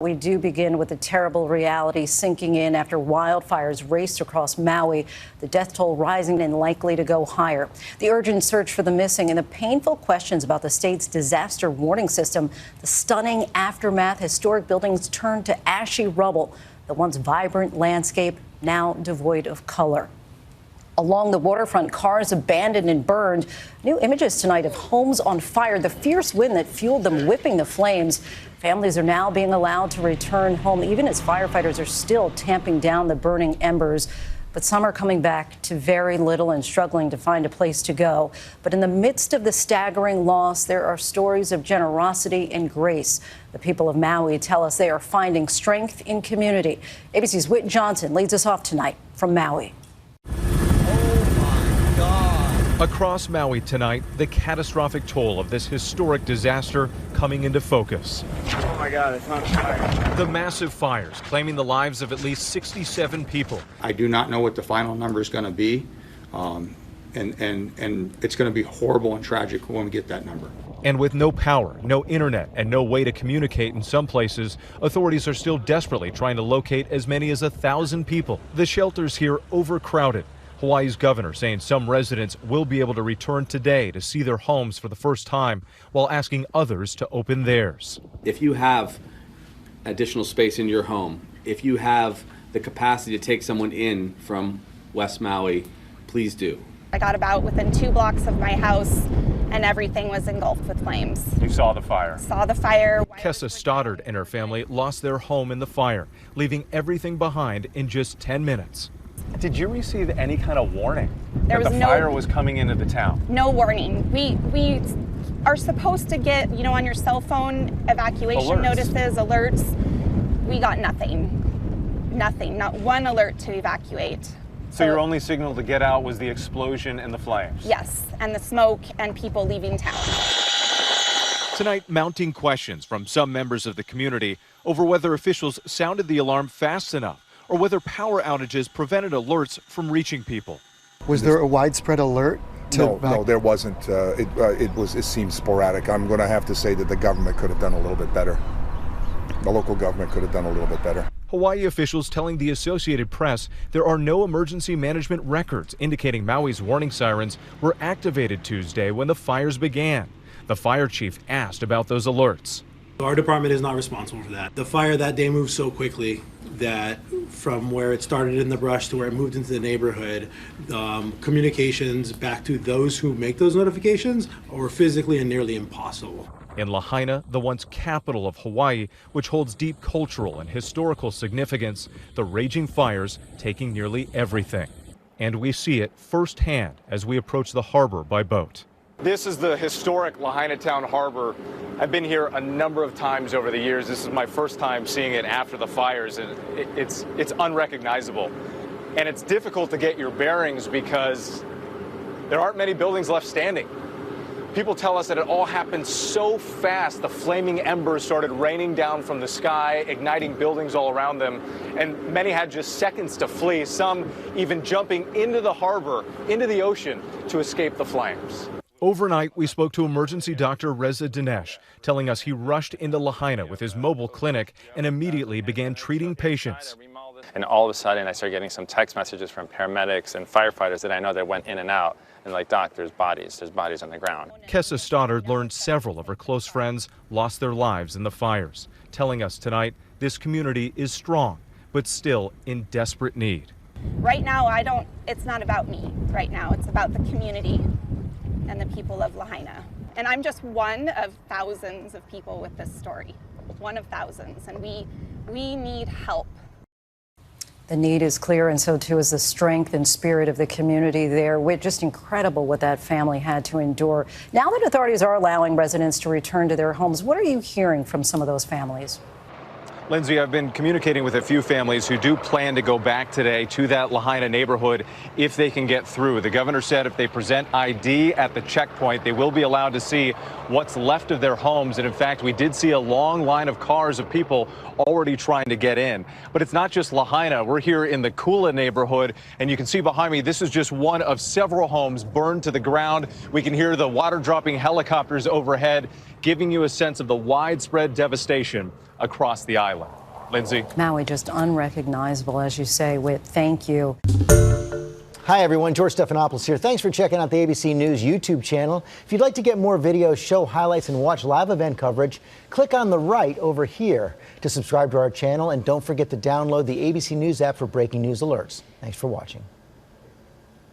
We do begin with the terrible reality sinking in after wildfires raced across Maui, the death toll rising and likely to go higher. The urgent search for the missing and the painful questions about the state's disaster warning system, the stunning aftermath, historic buildings turned to ashy rubble, the once vibrant landscape now devoid of color. Along the waterfront, cars abandoned and burned. New images tonight of homes on fire, the fierce wind that fueled them whipping the flames. Families are now being allowed to return home, even as firefighters are still tamping down the burning embers. But some are coming back to very little and struggling to find a place to go. But in the midst of the staggering loss, there are stories of generosity and grace. The people of Maui tell us they are finding strength in community. ABC's Whit Johnson leads us off tonight from Maui. Across Maui tonight, the catastrophic toll of this historic disaster coming into focus. Oh my God, it's on fire. The massive fires claiming the lives of at least 67 people. I do not know what the final number is going to be, and it's going to be horrible and tragic when we get that number. And with no power, no internet, and no way to communicate in some places, authorities are still desperately trying to locate as many as 1,000 people. The shelters here overcrowded. Hawaii's governor saying some residents will be able to return today to see their homes for the first time, while asking others to open theirs. If you have additional space in your home, if you have the capacity to take someone in from West Maui, please do. I got about within 2 blocks of my house and everything was engulfed with flames. You saw the fire? Saw the fire. Kessa Stoddard and her family lost their home in the fire, leaving everything behind in just 10 minutes. Did you receive any kind of warning that the fire was coming into the town? No warning. We are supposed to get, on your cell phone evacuation notices, alerts. We got nothing. Nothing. Not one alert to evacuate. So your only signal to get out was the explosion and the flames? Yes, and the smoke and people leaving town. Tonight, mounting questions from some members of the community over whether officials sounded the alarm fast enough, or whether power outages prevented alerts from reaching people. Was there a widespread alert? No, there wasn't. It seemed sporadic. I'm going to have to say that the government could have done a little bit better. The local government could have done a little bit better. Hawaii officials telling the Associated Press there are no emergency management records indicating Maui's warning sirens were activated Tuesday when the fires began. The fire chief asked about those alerts. Our department is not responsible for that. The fire that day moved so quickly that from where it started in the brush to where it moved into the neighborhood, communications back to those who make those notifications were physically and nearly impossible. In Lahaina, the once capital of Hawaii, which holds deep cultural and historical significance, the raging fires taking nearly everything. And we see it firsthand as we approach the harbor by boat. This is the historic Lahaina Town Harbor. I've been here a number of times over the years. This is my first time seeing it after the fires, and it's unrecognizable. And it's difficult to get your bearings because there aren't many buildings left standing. People tell us that it all happened so fast, the flaming embers started raining down from the sky, igniting buildings all around them, and many had just seconds to flee, some even jumping into the harbor, into the ocean, to escape the flames. Overnight, we spoke to emergency doctor Reza Dinesh, telling us he rushed into Lahaina with his mobile clinic and immediately began treating patients. And all of a sudden, I started getting some text messages from paramedics and firefighters that I know that went in and out. And like, Doc, there's bodies on the ground. Kessa Stoddard learned several of her close friends lost their lives in the fires, telling us tonight this community is strong, but still in desperate need. Right now, it's not about me right now. It's about the community and the people of Lahaina. And I'm just one of thousands of people with this story, one of thousands, and we need help. The need is clear, and so too is the strength and spirit of the community there. Just incredible what that family had to endure. Now that authorities are allowing residents to return to their homes, what are you hearing from some of those families? Lindsay, I've been communicating with a few families who do plan to go back today to that Lahaina neighborhood if they can get through. The governor said if they present ID at the checkpoint, they will be allowed to see what's left of their homes. And in fact, we did see a long line of cars of people already trying to get in. But it's not just Lahaina. We're here in the Kula neighborhood, and you can see behind me, this is just one of several homes burned to the ground. We can hear the water dropping helicopters overhead. giving you a sense of the widespread devastation across the island. Lindsay. Maui just unrecognizable, as you say, Whit. Thank you. Hi, everyone. George Stephanopoulos here. Thanks for checking out the ABC News YouTube channel. If you'd like to get more videos, show highlights, and watch live event coverage, click on the right over here to subscribe to our channel. And don't forget to download the ABC News app for breaking news alerts. Thanks for watching.